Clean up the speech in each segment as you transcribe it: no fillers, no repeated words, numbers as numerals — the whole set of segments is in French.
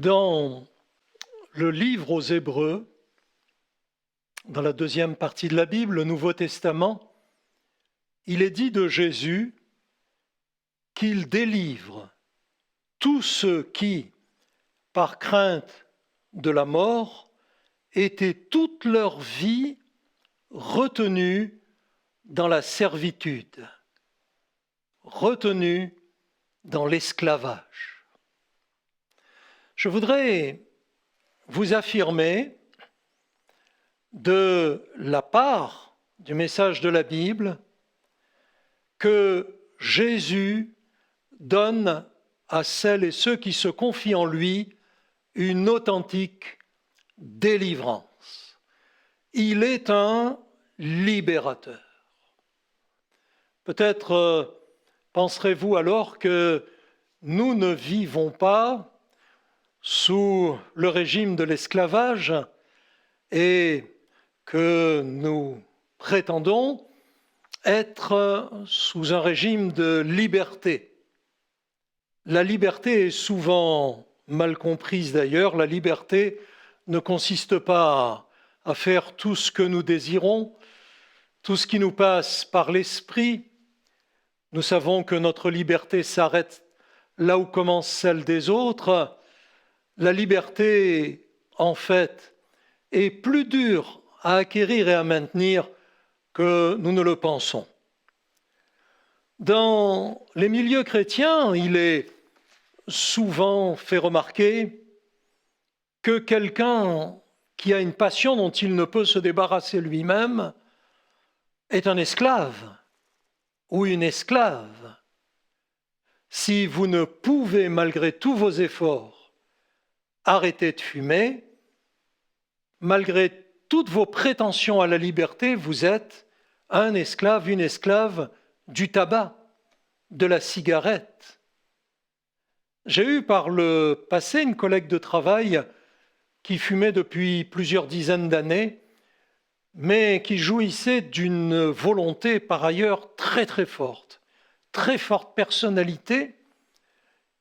Dans le livre aux Hébreux, dans la deuxième partie de la Bible, le Nouveau Testament, il est dit de Jésus qu'il délivre tous ceux qui, par crainte de la mort, étaient toute leur vie retenus dans la servitude, retenus dans l'esclavage. Je voudrais vous affirmer de la part du message de la Bible que Jésus donne à celles et ceux qui se confient en lui une authentique délivrance. Il est un libérateur. Peut-être penserez-vous alors que nous ne vivons pas sous le régime de l'esclavage et que nous prétendons être sous un régime de liberté. La liberté est souvent mal comprise d'ailleurs. La liberté ne consiste pas à faire tout ce que nous désirons, tout ce qui nous passe par l'esprit. Nous savons que notre liberté s'arrête là où commence celle des autres. La liberté, en fait, est plus dure à acquérir et à maintenir que nous ne le pensons. Dans les milieux chrétiens, il est souvent fait remarquer que quelqu'un qui a une passion dont il ne peut se débarrasser lui-même est un esclave ou une esclave. Si vous ne pouvez, malgré tous vos efforts, arrêter de fumer, malgré toutes vos prétentions à la liberté, vous êtes un esclave, une esclave du tabac, de la cigarette. J'ai eu par le passé une collègue de travail qui fumait depuis plusieurs dizaines d'années, mais qui jouissait d'une volonté par ailleurs très forte personnalité,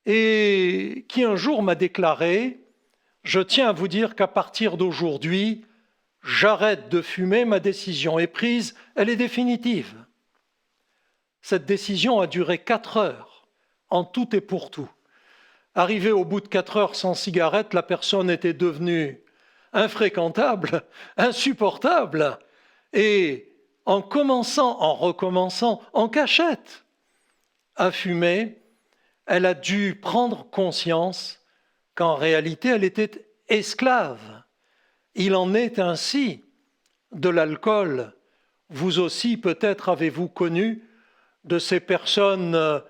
et qui un jour m'a déclaré « Je tiens à vous dire qu'à partir d'aujourd'hui, j'arrête de fumer, ma décision est prise, elle est définitive. » Cette décision a duré 4 heures, en tout et pour tout. Arrivé au bout de 4 heures sans cigarette, la personne était devenue infréquentable, insupportable, et en recommençant en cachette à fumer, elle a dû prendre conscience qu'en réalité, elle était esclave. Il en est ainsi de l'alcool. Vous aussi, peut-être avez-vous connu de ces personnes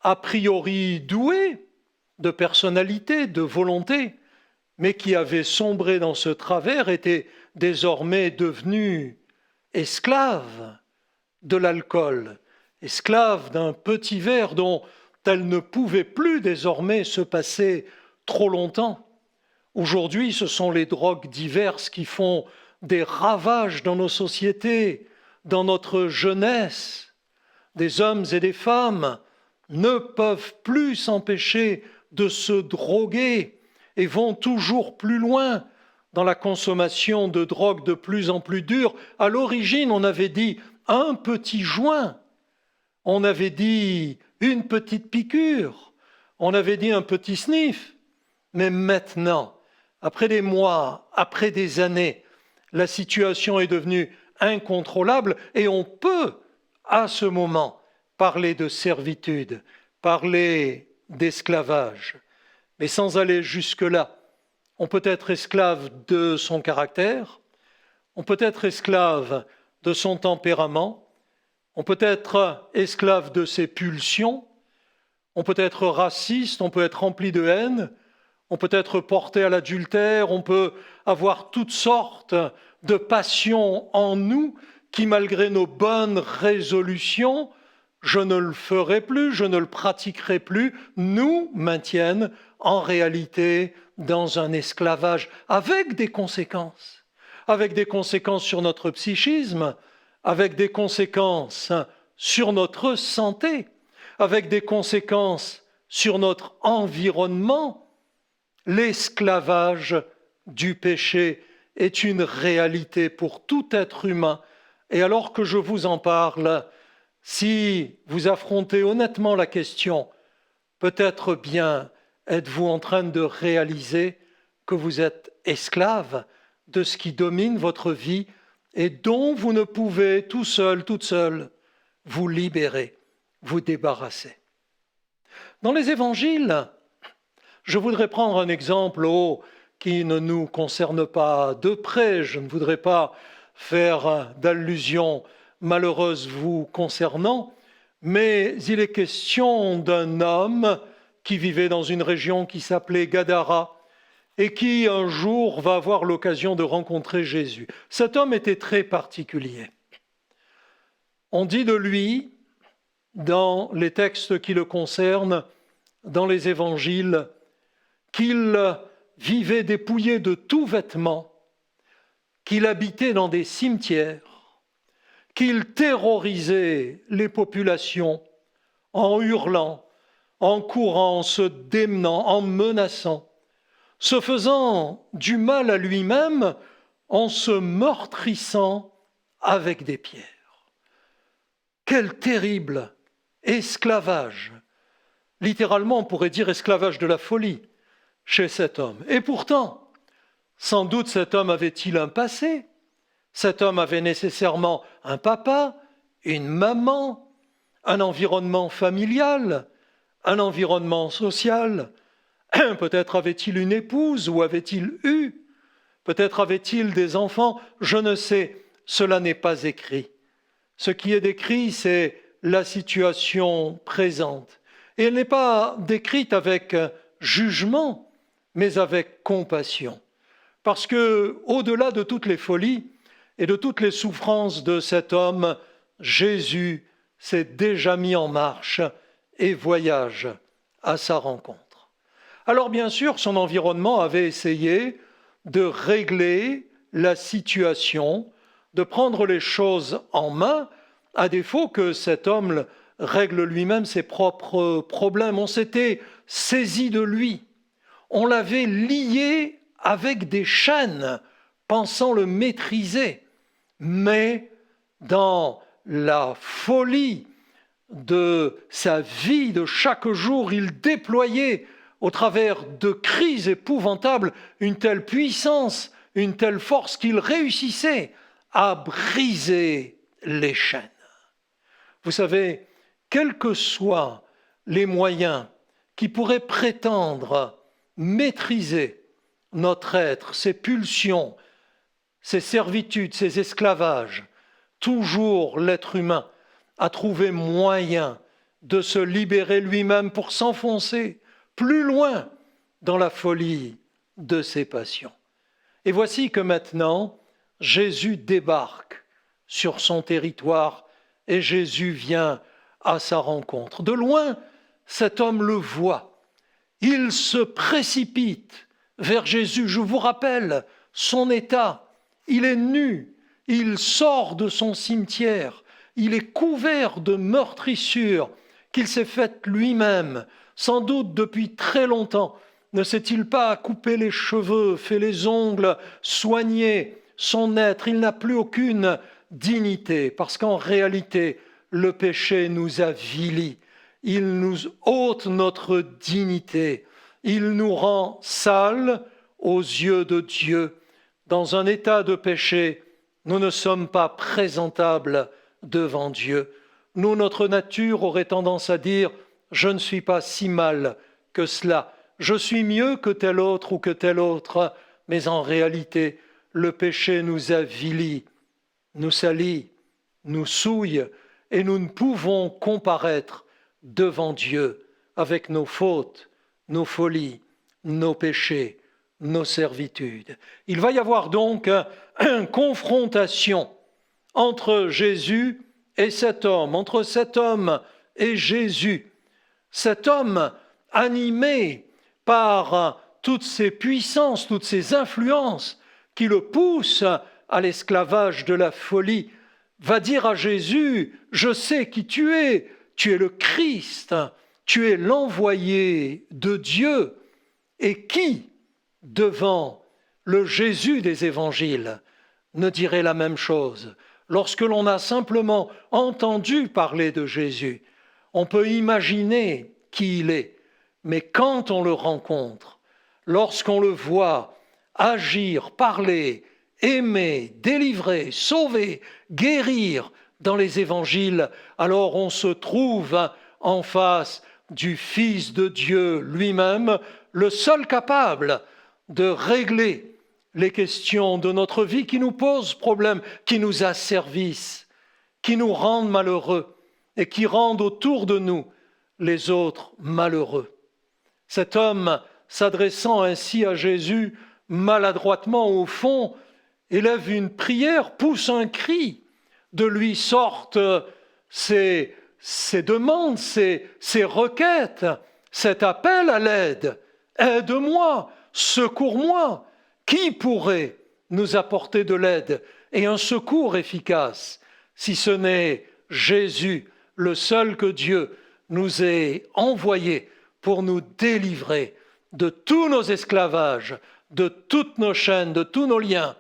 a priori douées de personnalité, de volonté, mais qui avaient sombré dans ce travers, étaient désormais devenues esclaves de l'alcool, esclaves d'un petit verre dont elles ne pouvaient plus désormais se passer trop longtemps. Aujourd'hui, ce sont les drogues diverses qui font des ravages dans nos sociétés, dans notre jeunesse. Des hommes et des femmes ne peuvent plus s'empêcher de se droguer et vont toujours plus loin dans la consommation de drogues de plus en plus dures. À l'origine, on avait dit un petit joint, on avait dit une petite piqûre, on avait dit un petit sniff. Mais maintenant, après des mois, après des années, la situation est devenue incontrôlable et on peut, à ce moment, parler de servitude, parler d'esclavage. Mais sans aller jusque-là, on peut être esclave de son caractère, on peut être esclave de son tempérament, on peut être esclave de ses pulsions, on peut être raciste, on peut être rempli de haine, on peut être porté à l'adultère, on peut avoir toutes sortes de passions en nous qui, malgré nos bonnes résolutions, je ne le ferai plus, je ne le pratiquerai plus, nous maintiennent en réalité dans un esclavage avec des conséquences sur notre psychisme, avec des conséquences sur notre santé, avec des conséquences sur notre environnement, L'esclavage du péché est une réalité pour tout être humain. Et alors que je vous en parle, si vous affrontez honnêtement la question, peut-être bien êtes-vous en train de réaliser que vous êtes esclave de ce qui domine votre vie et dont vous ne pouvez tout seul, toute seule, vous libérer, vous débarrasser. Dans les évangiles, je voudrais prendre un exemple qui ne nous concerne pas de près. Je ne voudrais pas faire d'allusion malheureuse vous concernant, mais il est question d'un homme qui vivait dans une région qui s'appelait Gadara et qui un jour va avoir l'occasion de rencontrer Jésus. Cet homme était très particulier. On dit de lui, dans les textes qui le concernent, dans les évangiles, qu'il vivait dépouillé de tout vêtement, qu'il habitait dans des cimetières, qu'il terrorisait les populations en hurlant, en courant, en se démenant, en menaçant, se faisant du mal à lui-même en se meurtrissant avec des pierres. Quel terrible esclavage! Littéralement, on pourrait dire esclavage de la folie chez cet homme. Et pourtant, sans doute cet homme avait-il un passé. Cet homme avait nécessairement un papa, une maman, un environnement familial, un environnement social. Peut-être avait-il une épouse ou avait-il eu? Peut-être avait-il des enfants? Je ne sais, cela n'est pas écrit. Ce qui est décrit, c'est la situation présente. Et elle n'est pas décrite avec jugement, mais avec compassion. Parce que, au-delà de toutes les folies et de toutes les souffrances de cet homme, Jésus s'est déjà mis en marche et voyage à sa rencontre. Alors bien sûr, son environnement avait essayé de régler la situation, de prendre les choses en main, à défaut que cet homme règle lui-même ses propres problèmes. On s'était saisi de lui, on l'avait lié avec des chaînes, pensant le maîtriser. Mais dans la folie de sa vie de chaque jour, il déployait au travers de crises épouvantables une telle puissance, une telle force qu'il réussissait à briser les chaînes. Vous savez, quels que soient les moyens qui pourraient prétendre maîtriser notre être, ses pulsions, ses servitudes, ses esclavages, toujours l'être humain a trouvé moyen de se libérer lui-même pour s'enfoncer plus loin dans la folie de ses passions. Et voici que maintenant, Jésus débarque sur son territoire et Jésus vient à sa rencontre. De loin, cet homme le voit. Il se précipite vers Jésus. Je vous rappelle son état. Il est nu, il sort de son cimetière, il est couvert de meurtrissures qu'il s'est faites lui-même, sans doute depuis très longtemps. Ne s'est-il pas coupé les cheveux, fait les ongles, soigné son être? Il n'a plus aucune dignité, parce qu'en réalité, le péché nous avilit. Il nous ôte notre dignité. Il nous rend sales aux yeux de Dieu. Dans un état de péché, nous ne sommes pas présentables devant Dieu. Nous, notre nature aurait tendance à dire « je ne suis pas si mal que cela, je suis mieux que tel autre ou que tel autre », mais en réalité, le péché nous avilit, nous salit, nous souille, et nous ne pouvons comparaître devant Dieu avec nos fautes, nos folies, nos péchés, nos servitudes. Il va y avoir donc une confrontation entre Jésus et cet homme, entre cet homme et Jésus. Cet homme animé par toutes ces puissances, toutes ces influences qui le poussent à l'esclavage de la folie, va dire à Jésus, « Je sais qui tu es le Christ, tu es l'envoyé de Dieu. » Et qui devant le Jésus des évangiles, ne dirait la même chose. Lorsque l'on a simplement entendu parler de Jésus, on peut imaginer qui il est, mais quand on le rencontre, lorsqu'on le voit agir, parler, aimer, délivrer, sauver, guérir dans les évangiles, alors on se trouve en face du Fils de Dieu lui-même, le seul capable de régler les questions de notre vie qui nous posent problème, qui nous asservissent, qui nous rendent malheureux et qui rendent autour de nous les autres malheureux. Cet homme, s'adressant ainsi à Jésus, maladroitement au fond, élève une prière, pousse un cri, de lui sortent ses demandes, ses requêtes, cet appel à l'aide. Aide-moi, secours-moi. Qui pourrait nous apporter de l'aide et un secours efficace si ce n'est Jésus, le seul que Dieu nous ait envoyé pour nous délivrer de tous nos esclavages, de toutes nos chaînes, de tous nos liens,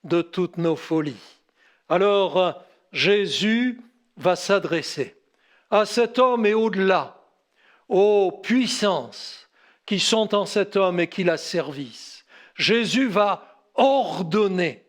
de toutes nos folies. Alors Jésus va s'adresser à cet homme et au-delà, aux puissances qui sont en cet homme et qui l'asservissent. Jésus va ordonner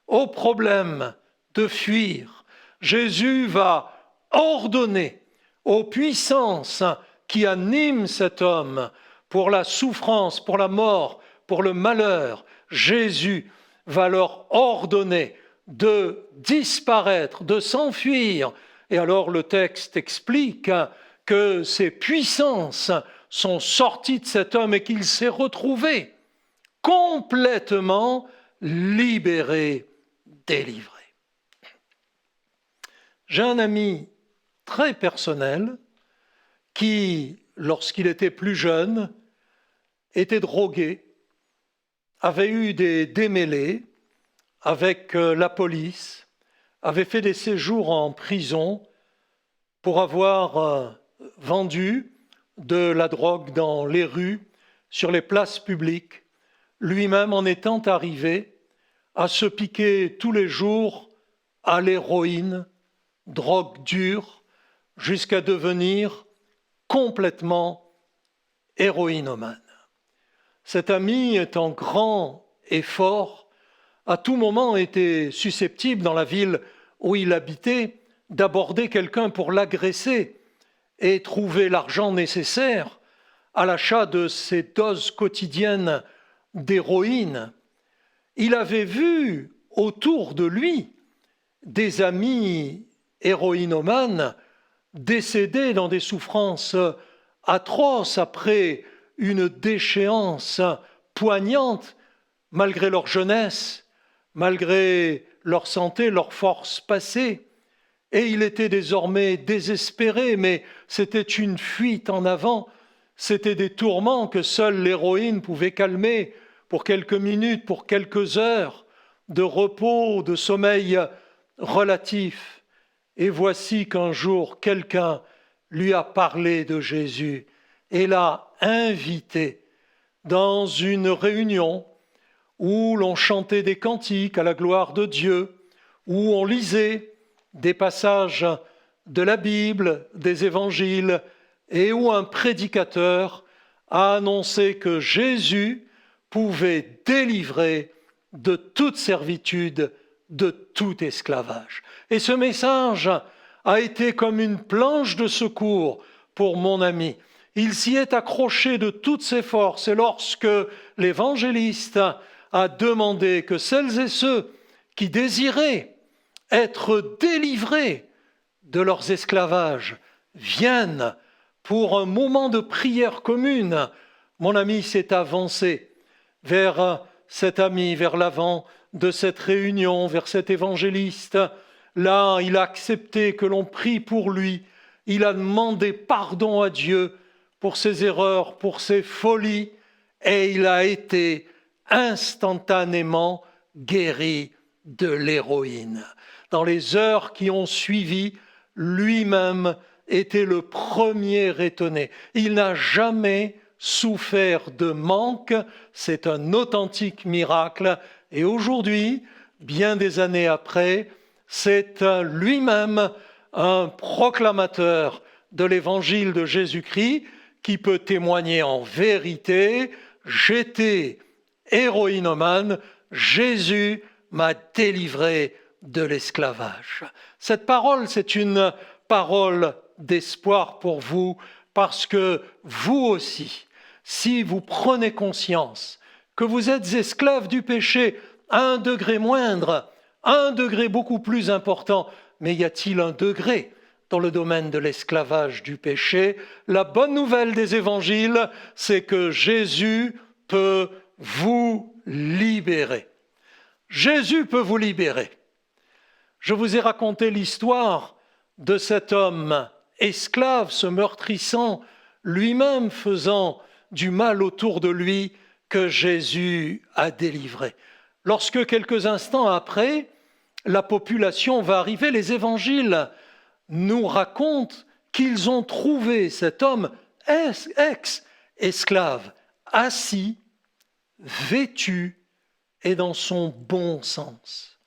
au problème de fuir. Jésus va ordonner aux puissances qui animent cet homme pour la souffrance, pour la mort, pour le malheur. Jésus va leur ordonner de disparaître, de s'enfuir. Et alors le texte explique que ces puissances sont sorties de cet homme et qu'il s'est retrouvé complètement libéré, délivré. J'ai un ami très personnel qui, lorsqu'il était plus jeune, était drogué, avait eu des démêlés avec la police, avait fait des séjours en prison pour avoir vendu de la drogue dans les rues, sur les places publiques, lui-même en étant arrivé à se piquer tous les jours à l'héroïne, drogue dure, jusqu'à devenir complètement héroïnomane. Cet ami, étant grand et fort, à tout moment était susceptible, dans la ville où il habitait, d'aborder quelqu'un pour l'agresser et trouver l'argent nécessaire à l'achat de ses doses quotidiennes d'héroïne. Il avait vu autour de lui des amis héroïnomanes décédés dans des souffrances atroces après une déchéance poignante, malgré leur jeunesse, malgré leur santé, leur force passée. Et il était désormais désespéré, mais c'était une fuite en avant, c'était des tourments que seule l'héroïne pouvait calmer pour quelques minutes, pour quelques heures de repos, de sommeil relatif. Et voici qu'un jour, quelqu'un lui a parlé de Jésus et l'a invité dans une réunion où l'on chantait des cantiques à la gloire de Dieu, où on lisait des passages de la Bible, des évangiles, et où un prédicateur a annoncé que Jésus pouvait délivrer de toute servitude, de tout esclavage. Et ce message a été comme une planche de secours pour mon ami. Il s'y est accroché de toutes ses forces, et lorsque l'évangéliste a demandé que celles et ceux qui désiraient être délivrés de leurs esclavages viennent pour un moment de prière commune, mon ami s'est avancé vers cet ami, vers l'avant de cette réunion, vers cet évangéliste. Là, il a accepté que l'on prie pour lui. Il a demandé pardon à Dieu pour ses erreurs, pour ses folies, et il a été instantanément guéri de l'héroïne. Dans les heures qui ont suivi, lui-même était le premier étonné. Il n'a jamais souffert de manque. C'est un authentique miracle. Et aujourd'hui, bien des années après, c'est lui-même un proclamateur de l'évangile de Jésus-Christ qui peut témoigner en vérité: j'étais héroïnomane, Jésus m'a délivré de l'esclavage. Cette parole, c'est une parole d'espoir pour vous, parce que vous aussi, si vous prenez conscience que vous êtes esclaves du péché à un degré moindre, à un degré beaucoup plus important, mais y a-t-il un degré dans le domaine de l'esclavage du péché? La bonne nouvelle des évangiles, c'est que Jésus peut vous libérer. Jésus peut vous libérer. Je vous ai raconté l'histoire de cet homme esclave, se meurtrissant, lui-même faisant du mal autour de lui, que Jésus a délivré. Lorsque quelques instants après, la population va arriver, les évangiles nous racontent qu'ils ont trouvé cet homme ex-esclave, assis, vêtu et dans son bon sens.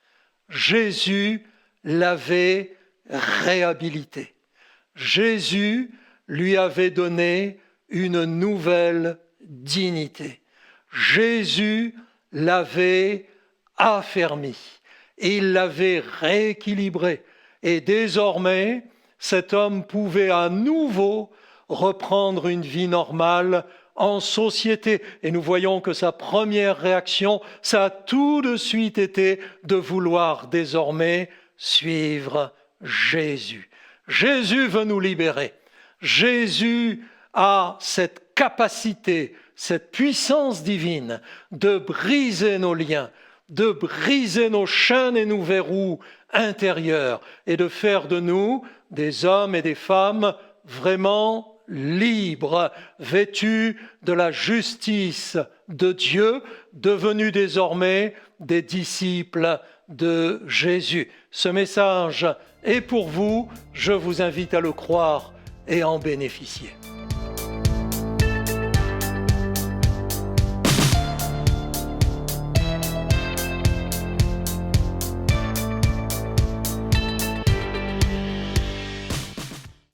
Jésus l'avait réhabilité. Jésus lui avait donné une nouvelle dignité. Jésus l'avait affermi, il l'avait rééquilibré. Et désormais, cet homme pouvait à nouveau reprendre une vie normale en société. Et nous voyons que sa première réaction, ça a tout de suite été de vouloir désormais suivre Jésus. Jésus veut nous libérer. Jésus a cette capacité, cette puissance divine de briser nos liens, de briser nos chaînes et nos verrous intérieurs et de faire de nous des hommes et des femmes vraiment libres, vêtus de la justice de Dieu, devenus désormais des disciples de Jésus. Ce message est pour vous, je vous invite à le croire et à en bénéficier.